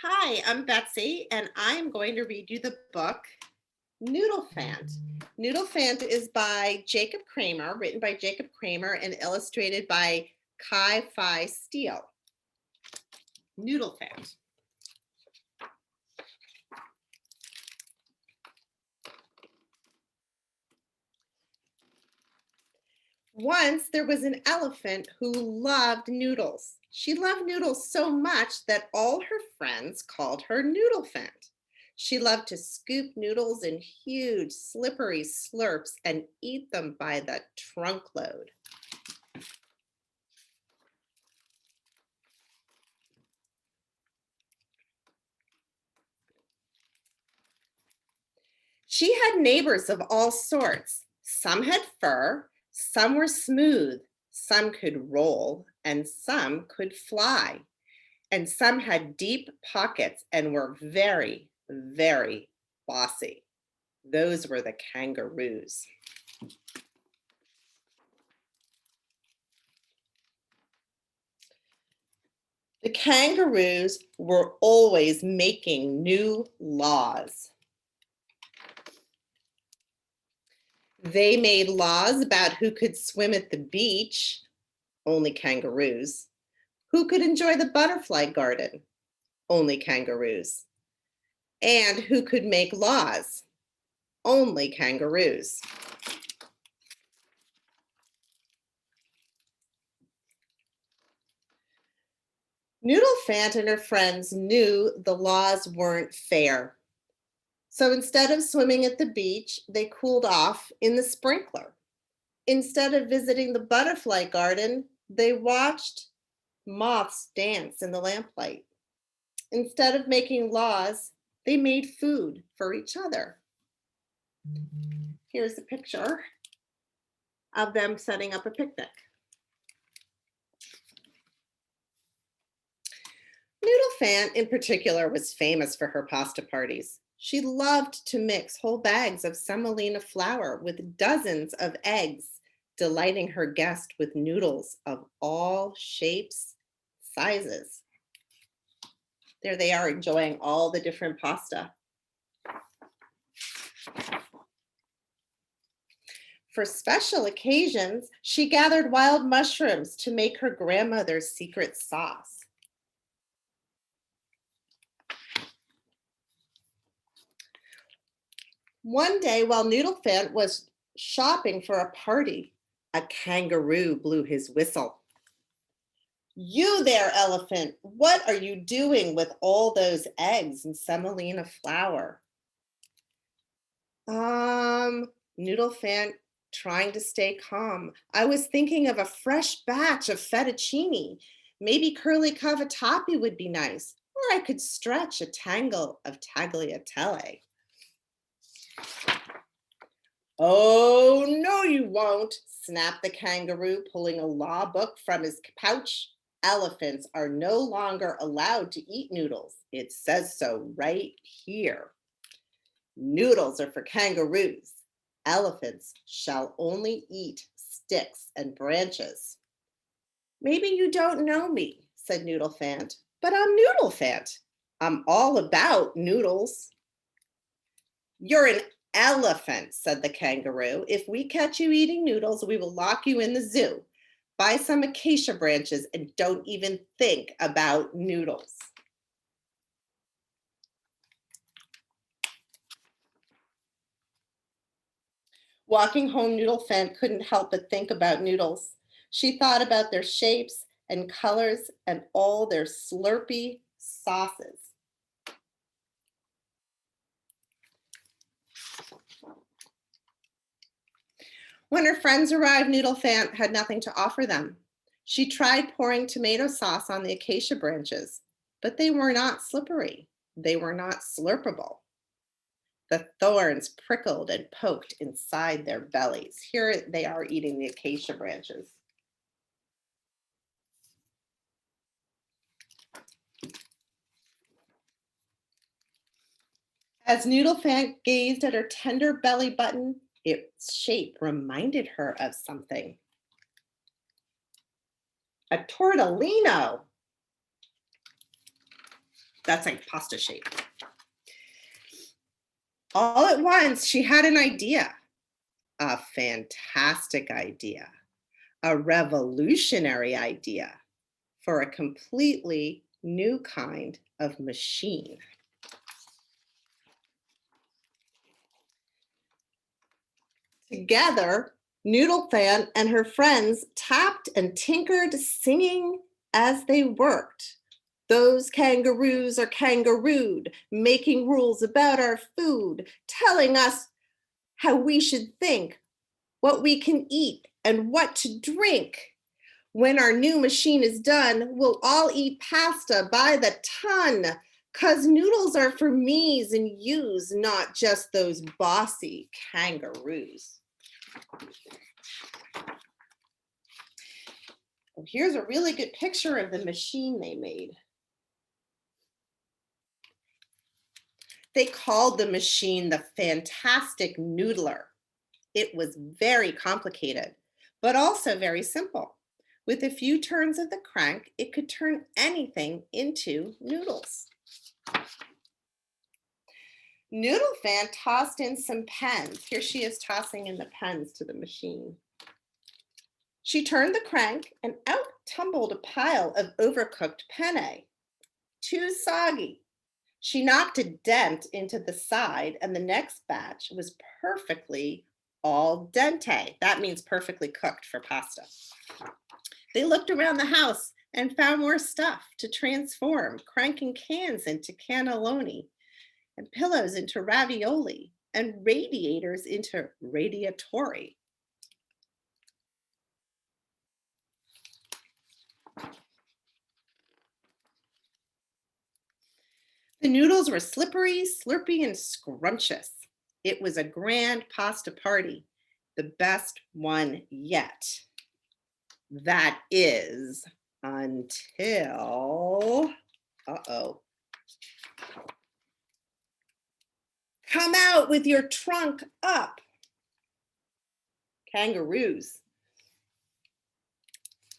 Hi, I'm Betsy, and I'm going to read you the book Noodlephant. Noodlephant is by Jacob Kramer, written by Jacob Kramer, and illustrated by Kai Fi Steele. Noodlephant. Once there was an elephant who loved noodles. She loved noodles so much that all her friends called her Noodlephant. She loved to scoop noodles in huge, slippery slurps and eat them by the trunkload. She had neighbors of all sorts. Some had fur, some were smooth, some could roll, and some could fly. And some had deep pockets and were very, very bossy. Those were the kangaroos. The kangaroos were always making new laws. They made laws about who could swim at the beach, only kangaroos. Who could enjoy the butterfly garden, only kangaroos. And who could make laws, only kangaroos. Noodlephant and her friends knew the laws weren't fair. So instead of swimming at the beach, they cooled off in the sprinkler. Instead of visiting the butterfly garden, they watched moths dance in the lamplight. Instead of making laws, they made food for each other. Here's a picture of them setting up a picnic. Noodlephant, in particular, was famous for her pasta parties. She loved to mix whole bags of semolina flour with dozens of eggs, delighting her guest with noodles of all shapes, sizes. There they are enjoying all the different pasta. For special occasions, she gathered wild mushrooms to make her grandmother's secret sauce. One day, while Noodlephant was shopping for a party, a kangaroo blew his whistle. You there, elephant, what are you doing with all those eggs and semolina flour? Um, Noodlephant trying to stay calm. I was thinking of a fresh batch of fettuccine. Maybe curly cavatappi would be nice, or I could stretch a tangle of tagliatelle. Oh, no, you won't, snapped the kangaroo, pulling a law book from his pouch. Elephants are no longer allowed to eat noodles. It says so right here. Noodles are for kangaroos. Elephants shall only eat sticks and branches. Maybe you don't know me, said Noodlephant, but I'm Noodlephant. I'm all about noodles. You're an elephant, said the kangaroo. If we catch you eating noodles, we will lock you in the zoo. Buy some acacia branches and don't even think about noodles. Walking home, Noodlephant couldn't help but think about noodles. She thought about their shapes and colors and all their slurpy sauces. When her friends arrived, Noodlephant had nothing to offer them. She tried pouring tomato sauce on the acacia branches, but they were not slippery. They were not slurpable. The thorns prickled and poked inside their bellies. Here they are eating the acacia branches. As Noodlephant gazed at her tender belly button, its shape reminded her of something. A tortellino. That's like pasta shape. All at once, she had an idea, a fantastic idea, a revolutionary idea for a completely new kind of machine. Together, Noodlephant and her friends tapped and tinkered, singing as they worked. Those kangaroos are kangarooed, making rules about our food, telling us how we should think, what we can eat, and what to drink. When our new machine is done, we'll all eat pasta by the ton, 'cause noodles are for me's and you's, not just those bossy kangaroos. Well, here's a really good picture of the machine they made. They called the machine the Fantastic Noodler. It was very complicated, but also very simple. With a few turns of the crank, it could turn anything into noodles. Noodlephant tossed in some pens. Here she is tossing in the pens to the machine. She turned the crank and out tumbled a pile of overcooked penne. Too soggy. She knocked a dent into the side, and the next batch was perfectly al dente. That means perfectly cooked for pasta. They looked around the house and found more stuff to transform, cranking cans into cannelloni, and pillows into ravioli, and radiators into radiatori. The noodles were slippery, slurpy, and scrumptious. It was a grand pasta party, the best one yet. That is until, come out with your trunk up. Kangaroos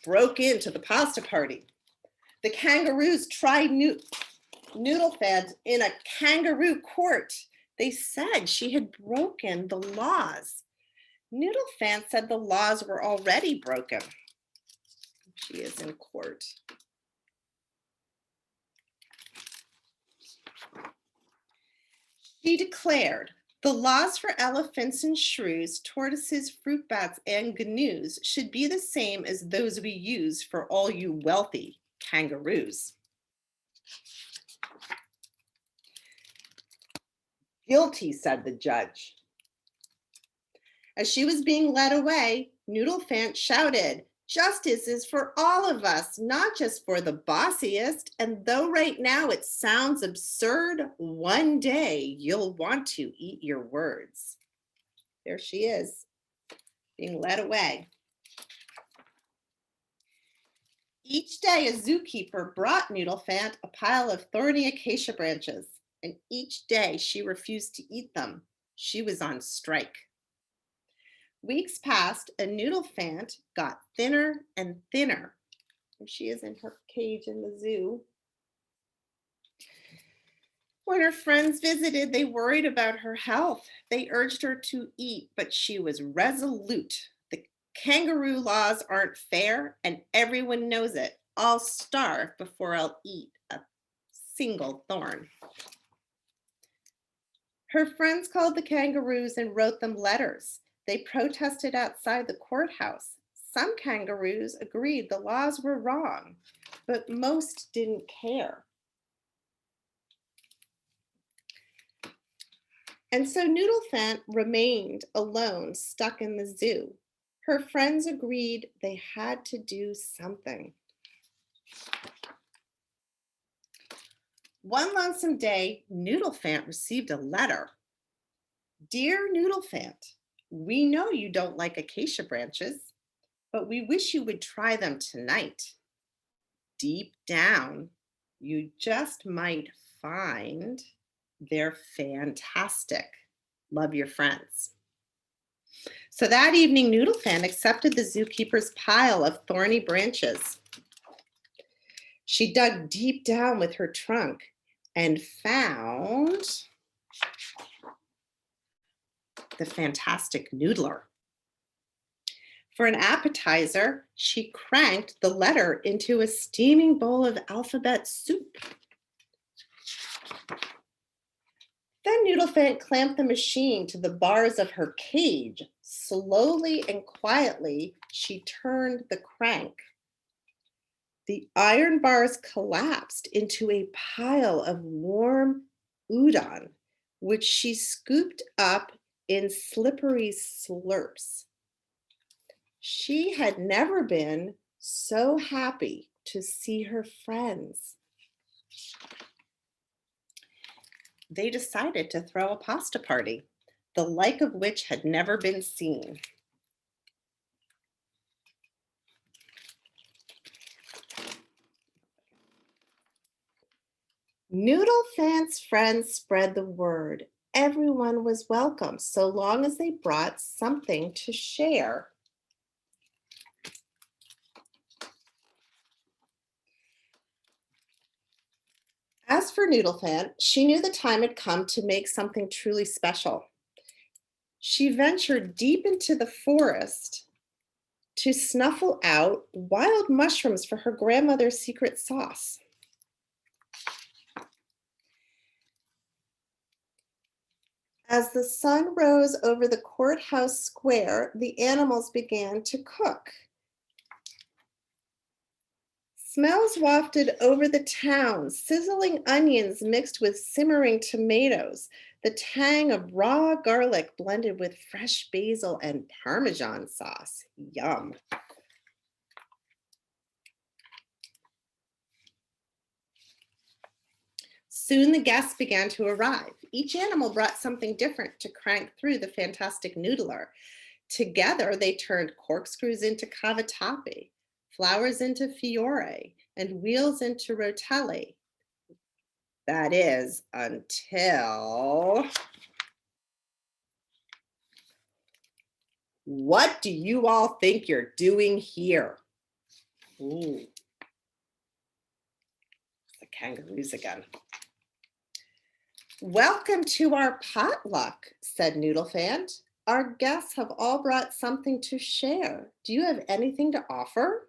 broke into the pasta party. The kangaroos tried Noodlephant in a kangaroo court. They said she had broken the laws. Noodlephant said the laws were already broken. She is in court. She declared the laws for elephants and shrews, tortoises, fruit bats, and gnus should be the same as those we use for all you wealthy kangaroos. Guilty, said the judge. As she was being led away, Noodlephant shouted, "Justice is for all of us, not just for the bossiest. And though right now it sounds absurd, one day you'll want to eat your words." There she is, being led away. Each day, a zookeeper brought Noodlephant a pile of thorny acacia branches, and each day she refused to eat them. She was on strike. Weeks passed, and Noodlephant got thinner and thinner. And she is in her cage in the zoo. When her friends visited, they worried about her health. They urged her to eat, but she was resolute. The kangaroo laws aren't fair, and everyone knows it. I'll starve before I'll eat a single thorn. Her friends called the kangaroos and wrote them letters. They protested outside the courthouse. Some kangaroos agreed the laws were wrong, but most didn't care. And so Noodlephant remained alone, stuck in the zoo. Her friends agreed they had to do something. One lonesome day, Noodlephant received a letter. "Dear Noodlephant, we know you don't like acacia branches, but we wish you would try them tonight. Deep down, you just might find they're fantastic. Love, your friends." So that evening, Noodlephant accepted the zookeeper's pile of thorny branches. She dug deep down with her trunk. and found the fantastic noodler. For an appetizer, she cranked the letter into a steaming bowl of alphabet soup. Then Noodlephant clamped the machine to the bars of her cage. Slowly and quietly, she turned the crank. The iron bars collapsed into a pile of warm udon, which she scooped up in slippery slurps. She had never been so happy to see her friends. They decided to throw a pasta party, the like of which had never been seen. Noodlephant's friends spread the word. Everyone was welcome so long as they brought something to share. As for Noodlephant, she knew the time had come to make something truly special. She ventured deep into the forest to snuffle out wild mushrooms for her grandmother's secret sauce. As the sun rose over the courthouse square, the animals began to cook. Smells wafted over the town, sizzling onions mixed with simmering tomatoes, the tang of raw garlic blended with fresh basil and Parmesan sauce. Yum. Soon the guests began to arrive. Each animal brought something different to crank through the fantastic noodler. Together, they turned corkscrews into cavatappi, flowers into fiore, and wheels into rotelle. That is, until... What do you all think you're doing here? Ooh. The kangaroos again. Welcome to our potluck, said Noodlephant. Our guests have all brought something to share. Do you have anything to offer?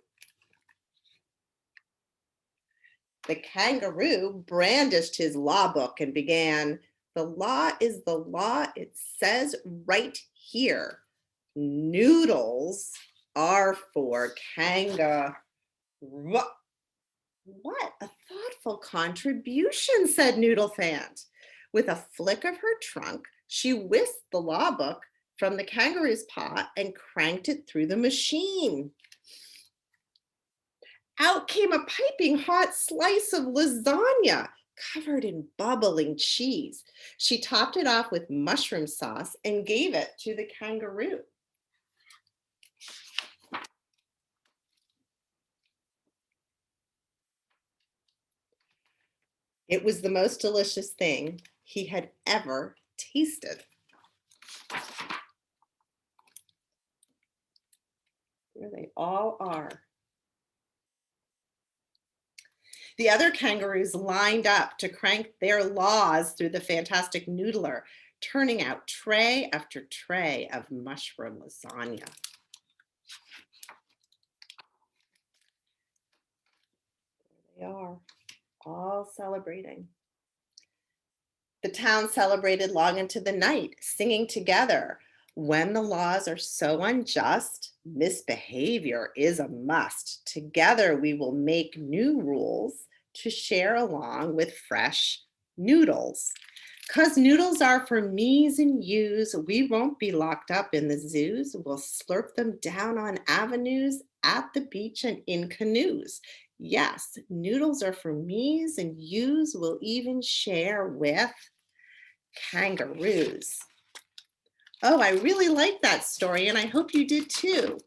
The kangaroo brandished his law book and began, the law is the law. It says right here, noodles are for kangaroos. What a thoughtful contribution, said Noodlephant. With a flick of her trunk, she whisked the law book from the kangaroo's paw and cranked it through the machine. Out came a piping hot slice of lasagna covered in bubbling cheese. She topped it off with mushroom sauce and gave it to the kangaroo. It was the most delicious thing he had ever tasted. There they all are. The other kangaroos lined up to crank their laws through the fantastic noodler, turning out tray after tray of mushroom lasagna. There they are, all celebrating. The town celebrated long into the night, singing together. When the laws are so unjust, misbehavior is a must. Together we will make new rules to share along with fresh noodles. 'Cause noodles are for me's and you's, we won't be locked up in the zoos. We'll slurp them down on avenues, at the beach, and in canoes. Yes, noodles are for me's and you's. We'll even share with kangaroos. Oh, I really like that story, and I hope you did too.